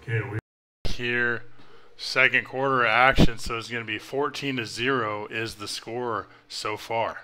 Okay, we here second quarter action, so it's going to be 14-0 is the score so far.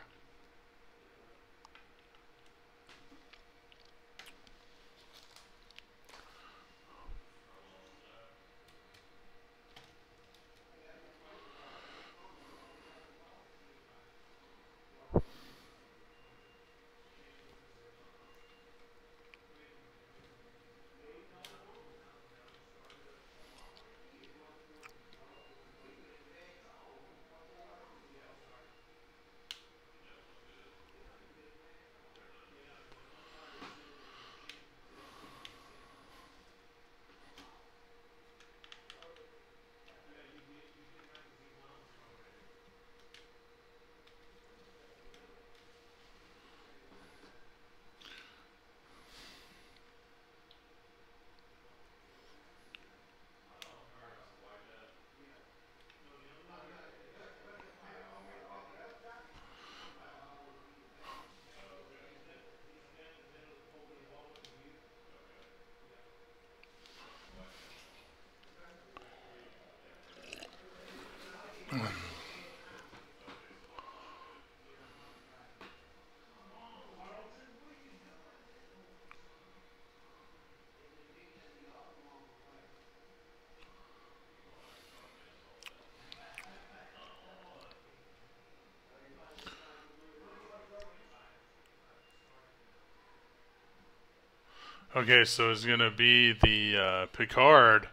Okay, so it's going to be the Picard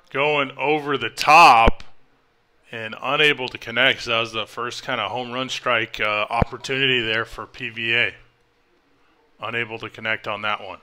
going over the top and unable to connect. So that was the first kind of home run strike opportunity there for PVA. Unable to connect on that one.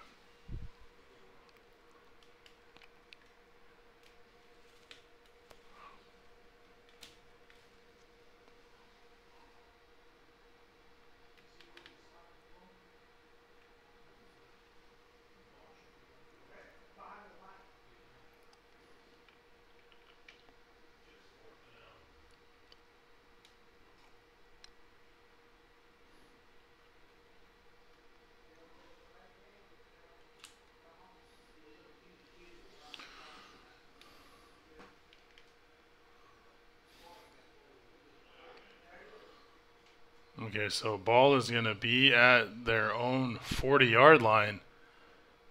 Okay, so ball is going to be at their own 40-yard line,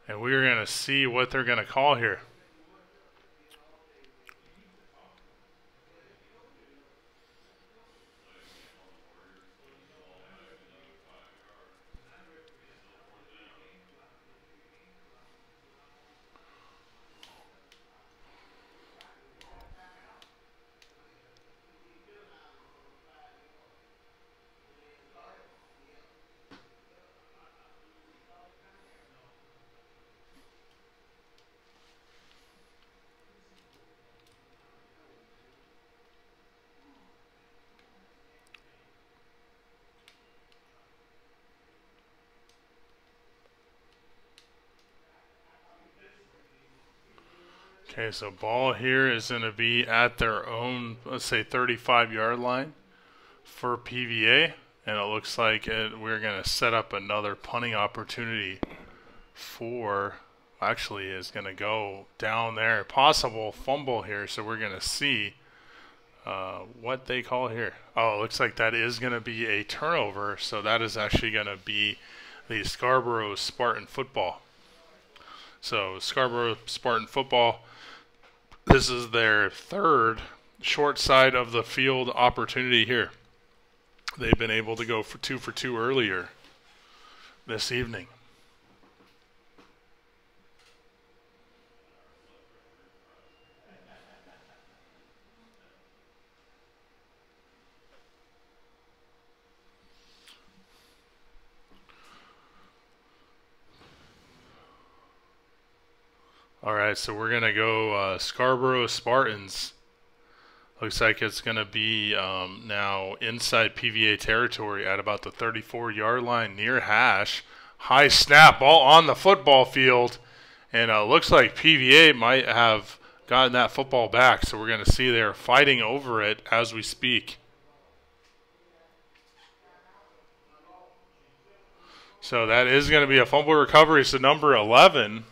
and we're going to see what they're going to call here. Okay, so ball here is going to be at their own, let's say, 35-yard line for PVA. And it looks like we're going to set up another punting opportunity for, actually is going to go down there. Possible fumble here, so we're going to see what they call here. Oh, it looks like that is going to be a turnover, so that is actually going to be the Scarborough Spartan football. So Scarborough Spartan football, this is their third short side of the field opportunity here. They've been able to go for 2 for 2 earlier this evening. All right, so we're going to go Scarborough Spartans. Looks like it's going to be now inside PVA territory at about the 34-yard line near hash. High snap, ball on the football field. And looks like PVA might have gotten that football back. So we're going to see they're fighting over it as we speak. So that is going to be a fumble recovery. So number 11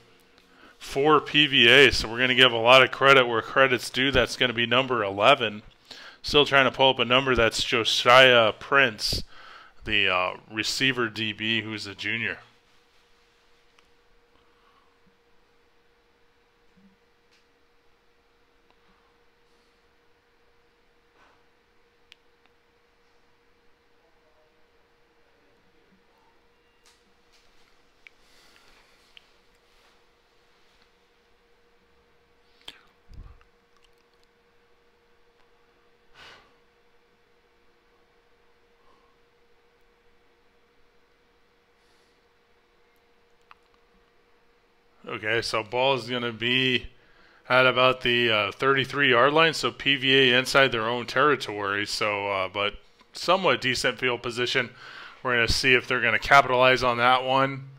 for PVA. So we're going to give a lot of credit where credit's due. That's going to be number 11. Still trying to pull up a number. That's Josiah Prince, the receiver DB, who's a junior. Okay, so ball is going to be at about the 33-yard line, so PVA inside their own territory. So, but somewhat decent field position. We're going to see if they're going to capitalize on that one.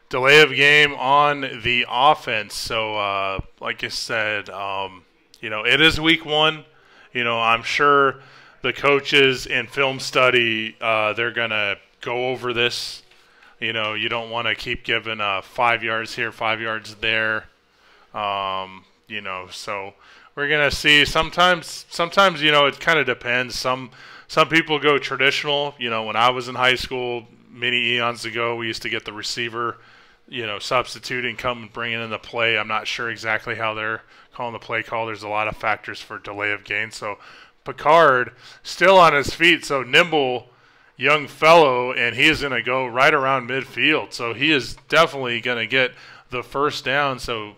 Delay of game on the offense. So, like I said, it is week 1. I'm sure the coaches in film study, they're going to go over this. You don't want to keep giving 5 yards here, 5 yards there. So we're going to see sometimes, it kind of depends. Some people go traditional. When I was in high school, many eons ago, we used to get the receiver, substituting, come and bringing in the play. I'm not sure exactly how they're calling the play call. There's a lot of factors for delay of game. So Picard still on his feet, so nimble young fellow, and he is going to go right around midfield. So he is definitely going to get the first down. So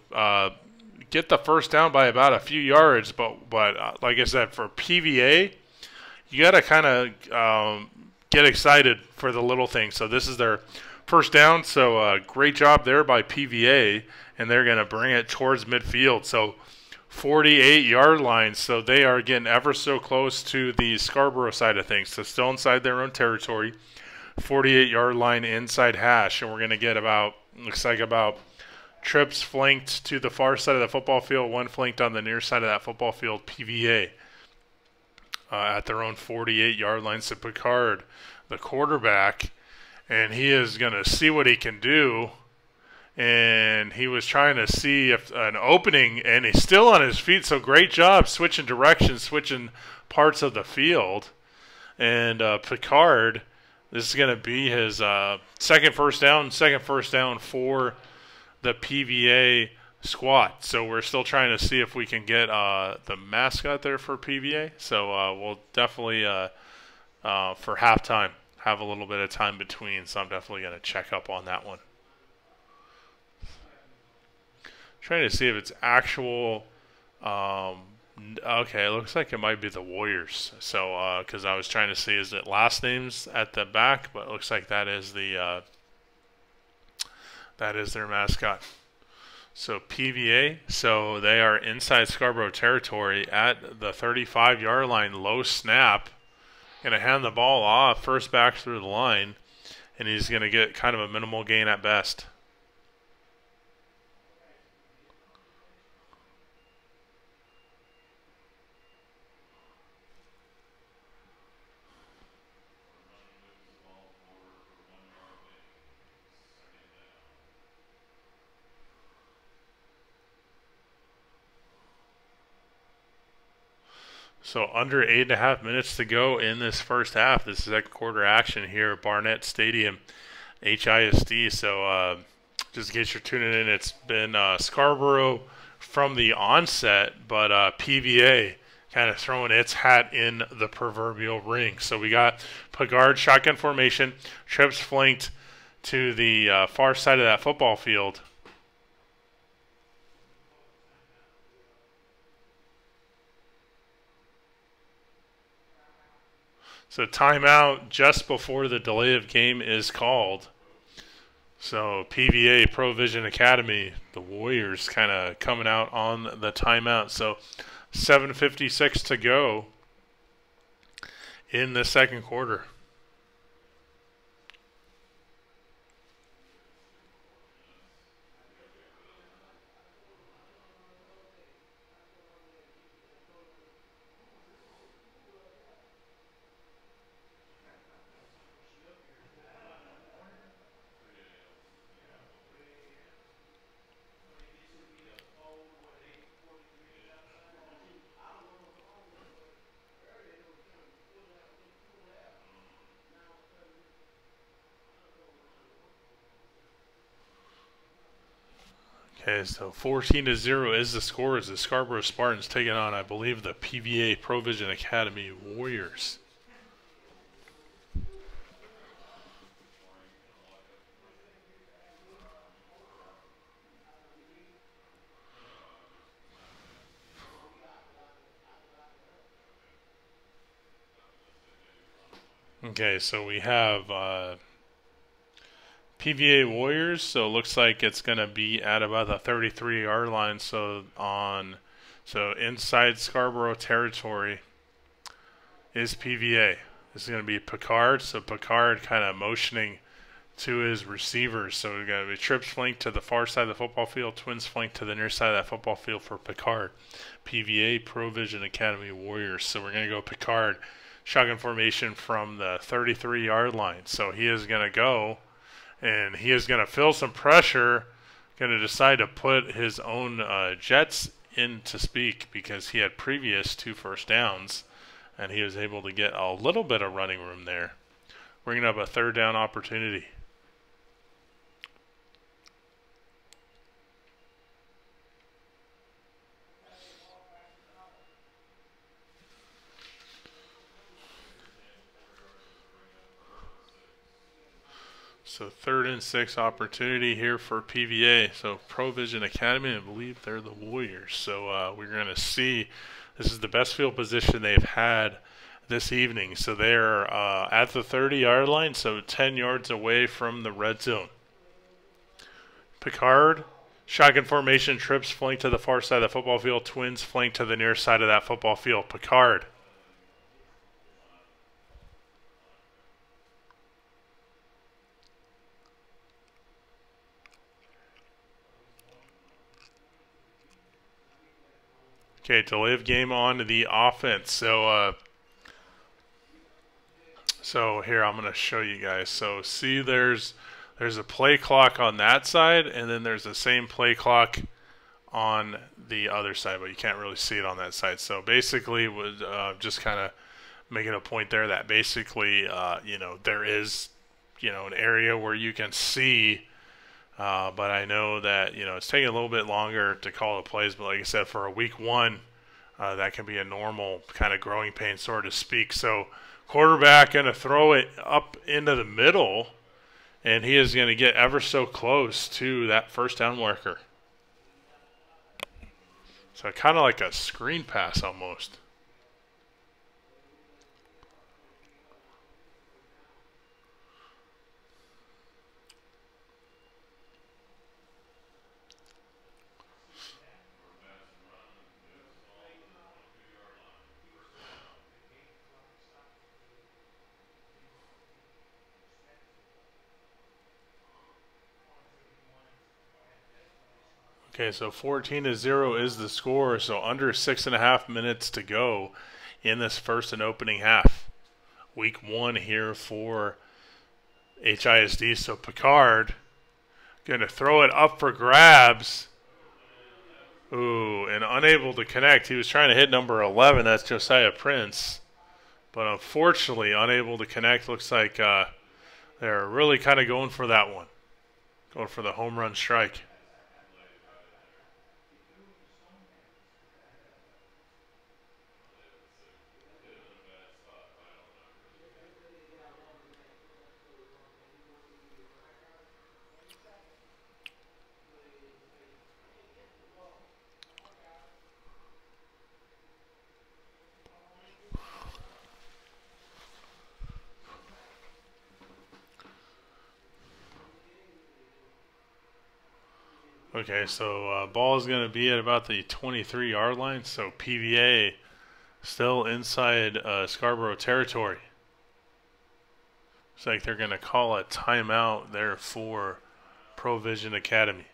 get the first down by about a few yards. But like I said, for PVA, you got to kind of get excited for the little things. So this is their first down. So great job there by PVA, and they're going to bring it towards midfield. So 48-yard line, so they are getting ever so close to the Scarborough side of things. So still inside their own territory, 48-yard line inside hash, and we're going to get looks like about trips flanked to the far side of the football field, one flanked on the near side of that football field, PVA, at their own 48-yard line. So Picard, the quarterback, and he is going to see what he can do. And he was trying to see if an opening, and he's still on his feet. So great job switching directions, switching parts of the field. And Picard, this is going to be his second first down for the PVA squad. So we're still trying to see if we can get the mascot there for PVA. So we'll definitely, for halftime, have a little bit of time between. So I'm definitely going to check up on that one. Trying to see if it's actual. Okay, it looks like it might be the Warriors. So, because I was trying to see is it last names at the back, but it looks like that is their mascot. So PVA. So they are inside Scarborough territory at the 35-yard line. Low snap. Going to hand the ball off first back through the line, and he's going to get kind of a minimal gain at best. So under 8.5 minutes to go in this first half. This is second quarter action here at Barnett Stadium, HISD. So just in case you're tuning in, it's been Scarborough from the onset, but PVA kind of throwing its hat in the proverbial ring. So we got Pagard shotgun formation, trips flanked to the far side of that football field. So timeout just before the delay of game is called. So PVA Provision Academy, the Warriors kind of coming out on the timeout. So 7:56 to go in the second quarter. Okay, so 14-0 is the score as the Scarborough Spartans taking on, I believe, the PVA Provision Academy Warriors. Okay, so we have PVA Warriors, so it looks like it's going to be at about the 33-yard line, so inside Scarborough territory is PVA. This is going to be Picard, so Picard kind of motioning to his receivers. So we're going to be trips flank to the far side of the football field, twins flank to the near side of that football field for Picard. PVA Provision Academy Warriors. So we're going to go Picard, shotgun formation from the 33-yard line. So he is going to go, and he is going to feel some pressure, going to decide to put his own Jets in to speak because he had previous 2 first downs, and he was able to get a little bit of running room there. Bringing up a 3rd down opportunity. So 3rd and 6 opportunity here for PVA. So Provision Academy, I believe they're the Warriors. So we're going to see, this is the best field position they've had this evening. So they're at the 30-yard line, so 10 yards away from the red zone. Picard, shotgun formation, trips flank to the far side of the football field, twins flank to the near side of that football field. Picard. Okay, delay of game on to the offense. So here I'm going to show you guys. So see, there's a play clock on that side, and then there's the same play clock on the other side, but you can't really see it on that side. So basically, was just kind of making a point there that basically, there is, an area where you can see. But I know that, it's taking a little bit longer to call the plays. But like I said, for a week 1, that can be a normal kind of growing pain, so to speak. So quarterback going to throw it up into the middle, and he is going to get ever so close to that first down marker. So kind of like a screen pass almost. Okay, so 14-0 is the score, so under 6.5 minutes to go in this first and opening half. Week 1 here for HISD, so Picard going to throw it up for grabs. Ooh, and unable to connect. He was trying to hit number 11, that's Josiah Prince, but unfortunately unable to connect. Looks like they're really kind of going for that one, going for the home run strike. Okay, so ball is going to be at about the 23-yard line, so PVA still inside Scarborough territory. Looks like they're going to call a timeout there for Provision Academy.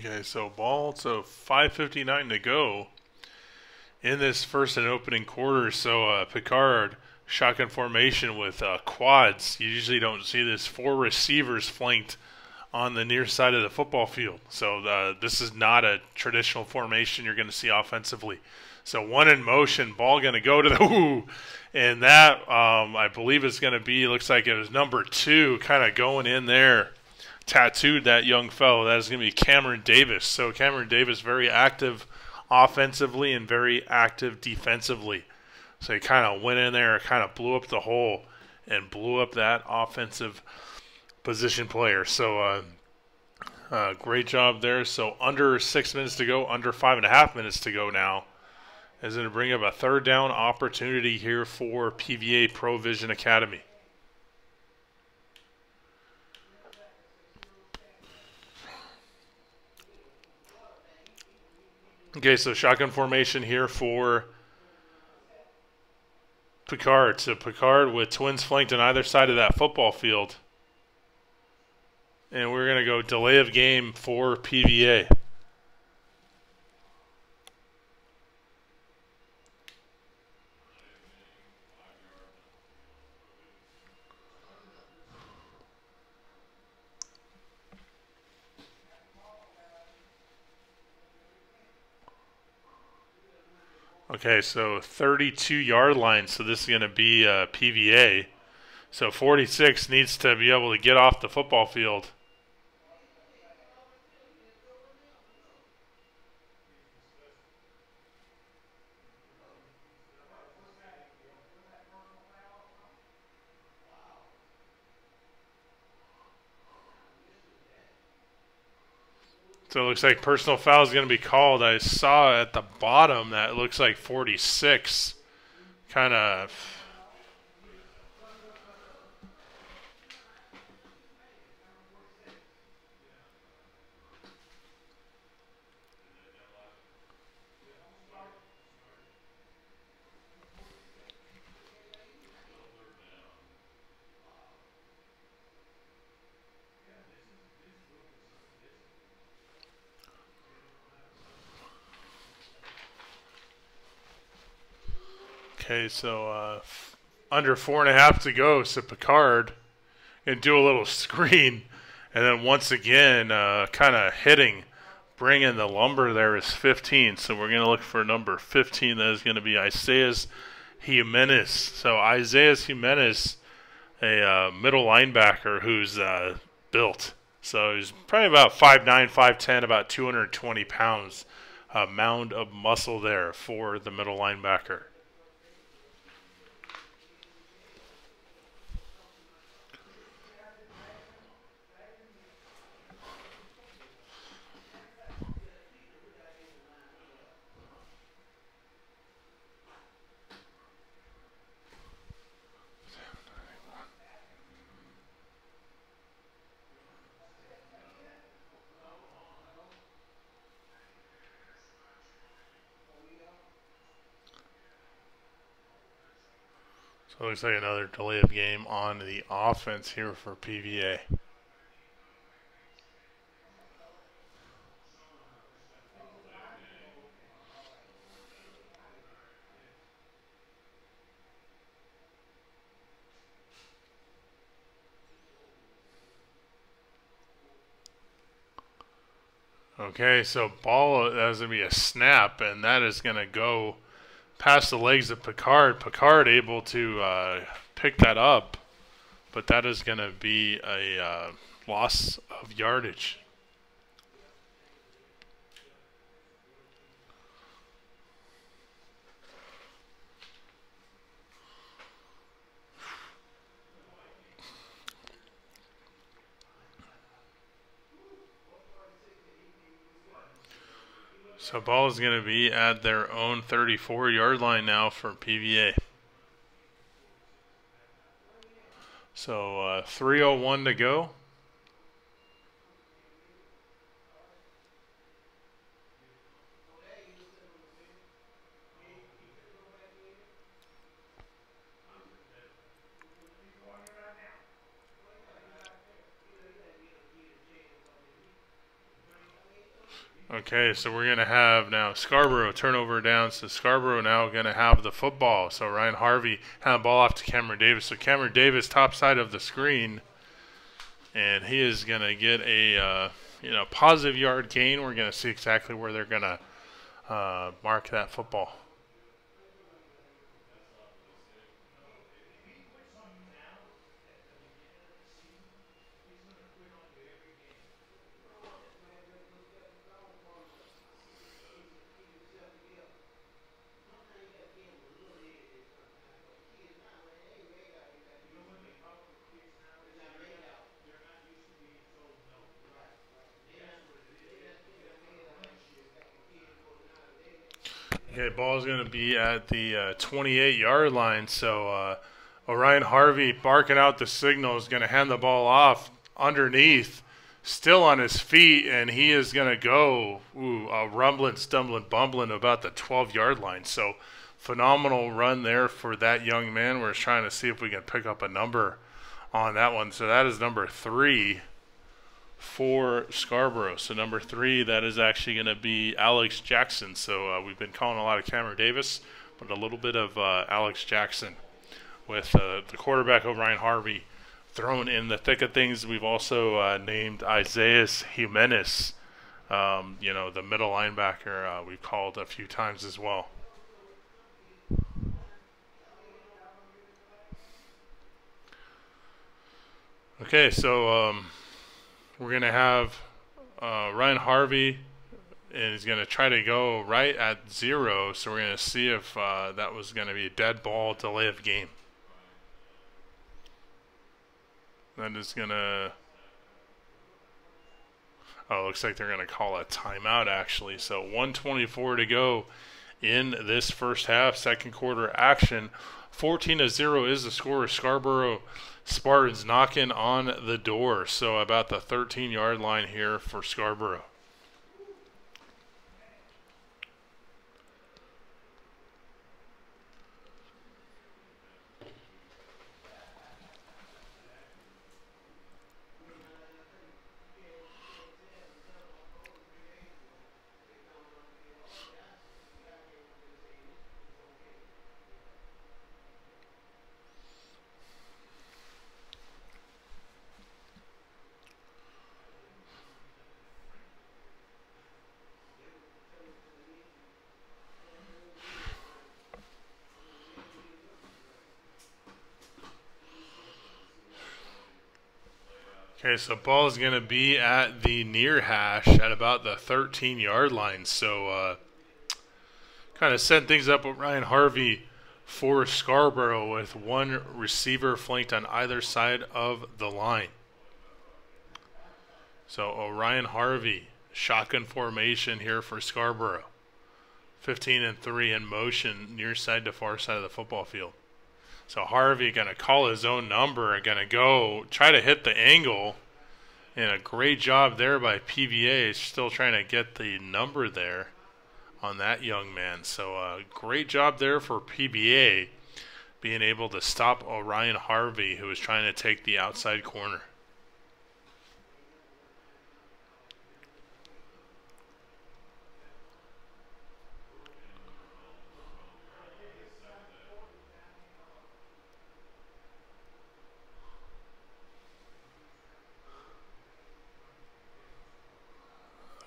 Okay, so 5:59 to go in this first and opening quarter. So Picard, shotgun formation with quads. You usually don't see this. 4 receivers flanked on the near side of the football field. So this is not a traditional formation you're going to see offensively. So 1 in motion, ball going to go to the ooh, and that I believe is going to be, looks like it was number 2 kind of going in there. Tattooed that young fellow. That is going to be Cameron Davis. So Cameron Davis very active offensively and very active defensively. So he kind of went in there, kind of blew up the hole and blew up that offensive position player. So great job there. So under 6 minutes to go, under 5.5 minutes to go now, is going to bring up a third down opportunity here for PVA Pro Vision Academy. Okay, so shotgun formation here for Picard. So Picard with twins flanked on either side of that football field. And we're going to go delay of game for PVA. Okay, so 32-yard line, so this is going to be PVA. So 46 needs to be able to get off the football field. So it looks like personal foul is going to be called. I saw at the bottom that it looks like 46 kind of... Okay, so under 4.5 to go. So Picard going to do a little screen. And then once again, kind of hitting, bringing the lumber there is 15. So we're going to look for number 15. That is going to be Isaias Jimenez. So Isaias Jimenez, a middle linebacker who's built. So he's probably about 5'9", 5'10", about 220 pounds. A mound of muscle there for the middle linebacker. So it looks like another delay of game on the offense here for PVA. Okay, so ball, that's going to be a snap, and that is going to go past the legs of Picard. Picard able to pick that up, but that is going to be a loss of yardage. So ball is going to be at their own 34-yard line now for PVA. So 3:01 to go. Okay, so we're going to have now Scarborough turnover down. So Scarborough now going to have the football. So Ryan Harvey had the ball off to Cameron Davis. So Cameron Davis, top side of the screen, and he is going to get a positive yard gain. We're going to see exactly where they're going to mark that football. Okay, ball's going to be at the 28-yard line. So Orion Harvey barking out the signal is going to hand the ball off underneath, still on his feet, and he is going to go rumbling, stumbling, bumbling about the 12-yard line. So phenomenal run there for that young man. We're trying to see if we can pick up a number on that one. So that is number 3 for Scarborough. So number 3, that is actually going to be Alex Jackson. So we've been calling a lot of Cameron Davis, but a little bit of Alex Jackson with the quarterback O'Brien Harvey thrown in the thick of things. We've also named Isaiah Jimenez, the middle linebacker we've called a few times as well. Okay, so we're going to have Ryan Harvey, and he's going to try to go right at 0. So we're going to see if that was going to be a dead ball, delay of game. That is going to... Oh, looks like they're going to call a timeout, actually. So 1:24 to go in this first half, second quarter action. 14-0 is the score. Scarborough Spartans knocking on the door. So about the 13-yard line here for Scarborough. Okay, so ball is going to be at the near hash at about the 13-yard line. So kind of setting things up with Ryan Harvey for Scarborough with one receiver flanked on either side of the line. So Orion Harvey, shotgun formation here for Scarborough. 15-3 in motion, near side to far side of the football field. So Harvey going to call his own number, going to go try to hit the angle. And a great job there by PVA, still trying to get the number there on that young man. So great job there for PVA, being able to stop Orion Harvey, who was trying to take the outside corner.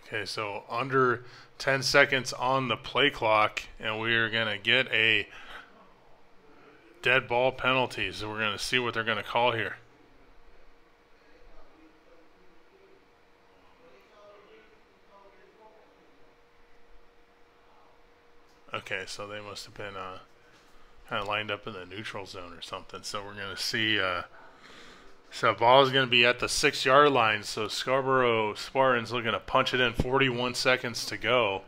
Okay, so under 10 seconds on the play clock, and we're going to get a dead ball penalty. So we're going to see what they're going to call here. Okay, so they must have been kind of lined up in the neutral zone or something. So we're going to see... So ball is going to be at the 6-yard line. So Scarborough Spartans looking to punch it in. 41 seconds to go.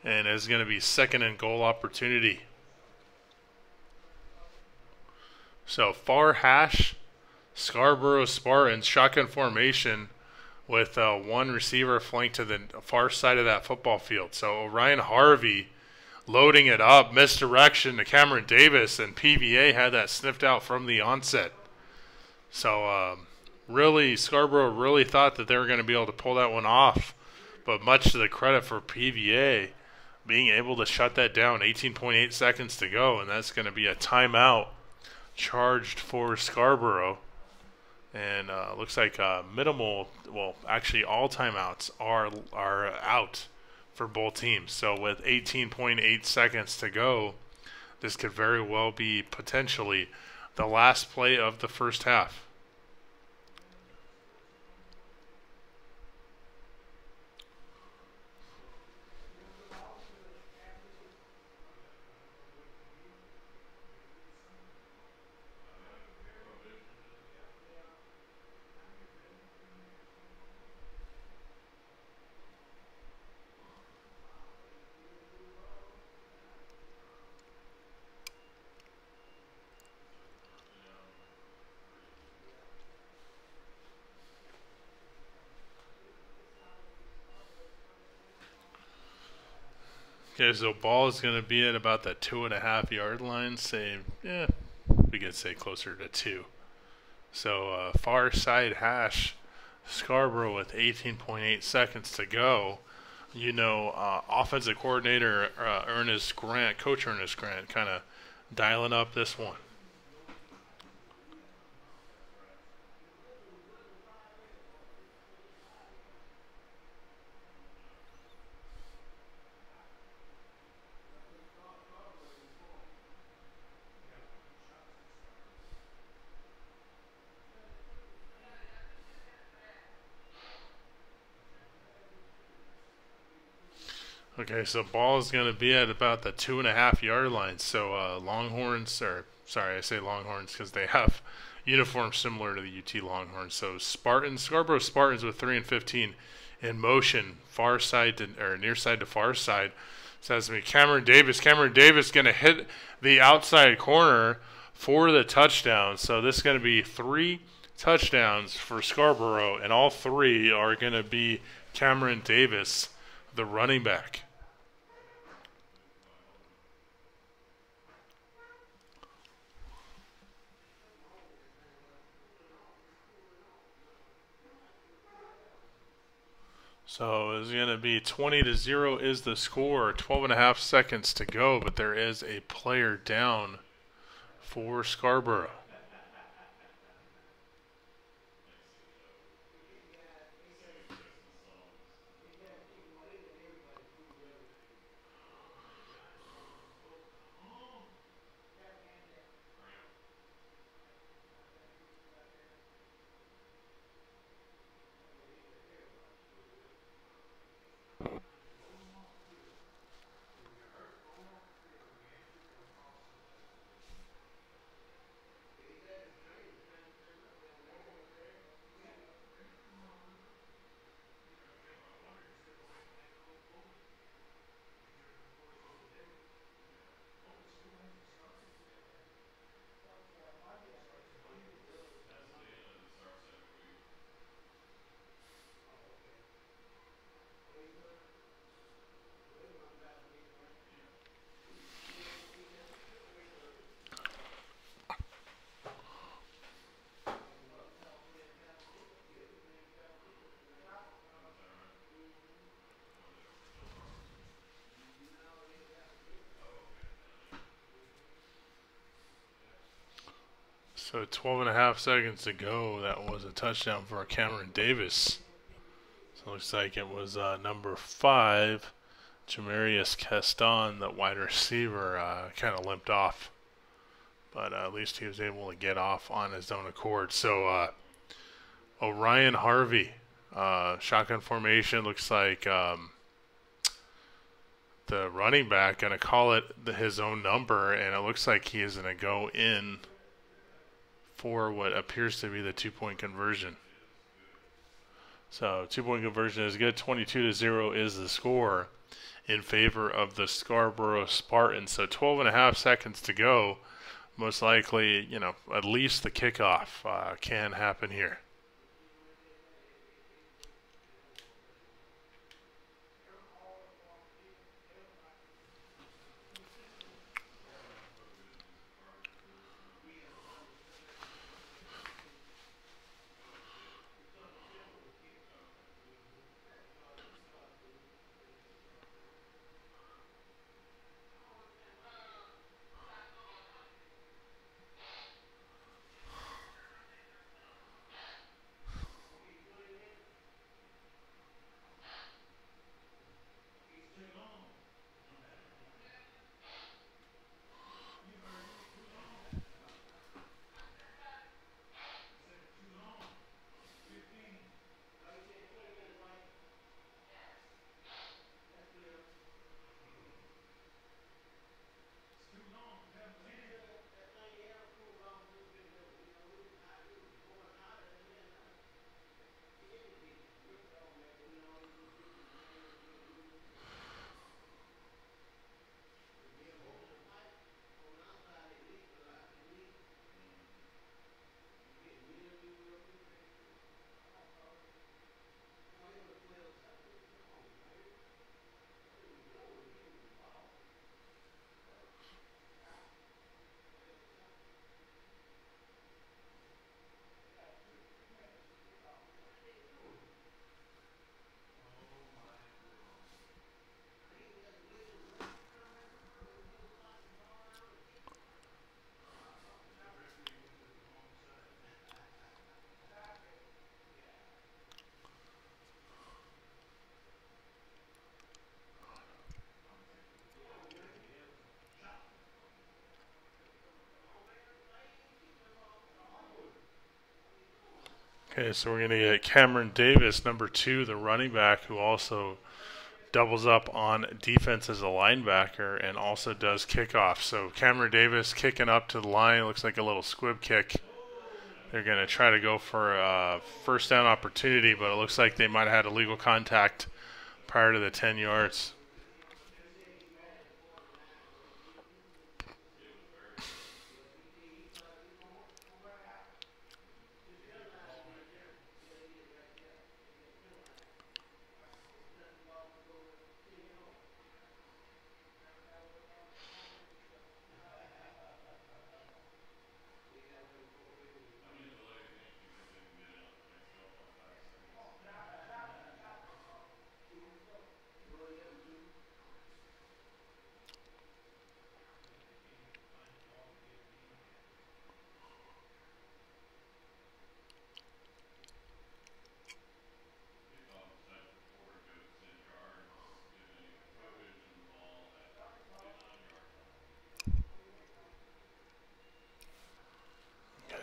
And it's going to be second and goal opportunity. So far hash, Scarborough Spartans, shotgun formation with one receiver flanked to the far side of that football field. So Orion Harvey loading it up, misdirection to Cameron Davis, and PVA had that sniffed out from the onset. So really, Scarborough really thought that they were going to be able to pull that one off. But much to the credit for PVA, being able to shut that down, 18.8 seconds to go, and that's going to be a timeout charged for Scarborough. And looks like minimal, well, actually all timeouts are out for both teams. So with 18.8 seconds to go, this could very well be potentially the last play of the first half. Okay, so ball is going to be at about the 2.5 yard line. Say, we could say closer to 2. So far side hash, Scarborough with 18.8 seconds to go. Offensive coordinator Coach Ernest Grant, kind of dialing up this one. Okay, so ball is going to be at about the 2.5 yard line. So Longhorns, or sorry, I say Longhorns because they have uniforms similar to the UT Longhorns. So Scarborough Spartans with 3 and 15 in motion, far side to, or near side to far side. Says to me, Cameron Davis going to hit the outside corner for the touchdown. So this is going to be 3 touchdowns for Scarborough, and all 3 are going to be Cameron Davis, the running back. So it's going to be 20-0 is the score. 12.5 seconds to go, but there is a player down for Scarborough. So 12.5 seconds to go. That was a touchdown for Cameron Davis. So it looks like it was number 5, Jamarius Caston, the wide receiver, kind of limped off. But at least he was able to get off on his own accord. So Orion Harvey, shotgun formation. Looks like the running back going to call it his own number, and it looks like he is going to go in for what appears to be the 2-point conversion. So 2-point conversion is good. 22-0 is the score in favor of the Scarborough Spartans. So 12.5 seconds to go. Most likely, at least the kickoff can happen here. Okay, so we're going to get Cameron Davis, number 2, the running back, who also doubles up on defense as a linebacker and also does kickoff. So Cameron Davis kicking up to the line. Looks like a little squib kick. They're going to try to go for a first down opportunity, but it looks like they might have had illegal contact prior to the 10 yards.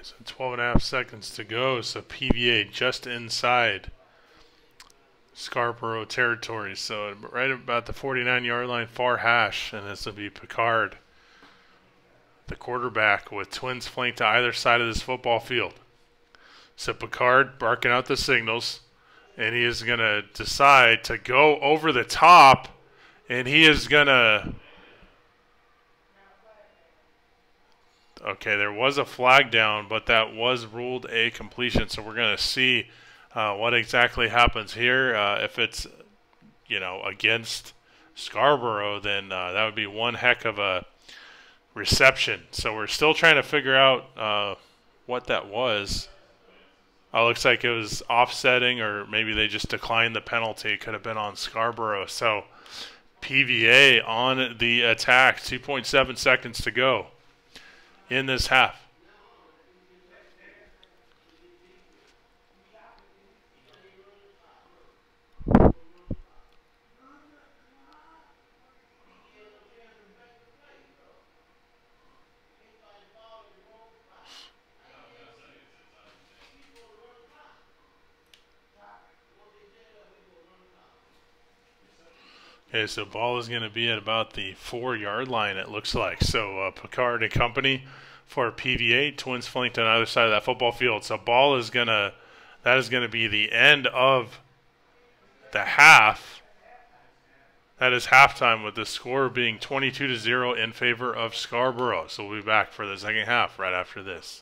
So 12.5 seconds to go, so PVA just inside Scarborough territory. So right about the 49-yard line, far hash, and this will be Picard, the quarterback, with twins flanked to either side of this football field. So Picard barking out the signals, and he is going to decide to go over the top, and he is going to... Okay, there was a flag down, but that was ruled a completion. So we're going to see what exactly happens here. If it's, against Scarborough, then that would be one heck of a reception. So we're still trying to figure out what that was. Looks like it was offsetting, or maybe they just declined the penalty. It could have been on Scarborough. So PVA on the attack. 2.7 seconds to go in this half. Okay, so ball is going to be at about the 4-yard line, it looks like. So Picard and company for PVA, twins flanked on either side of that football field. So ball is that is going to be the end of the half. That is halftime, with the score being 22-0 in favor of Scarborough. So we'll be back for the second half right after this.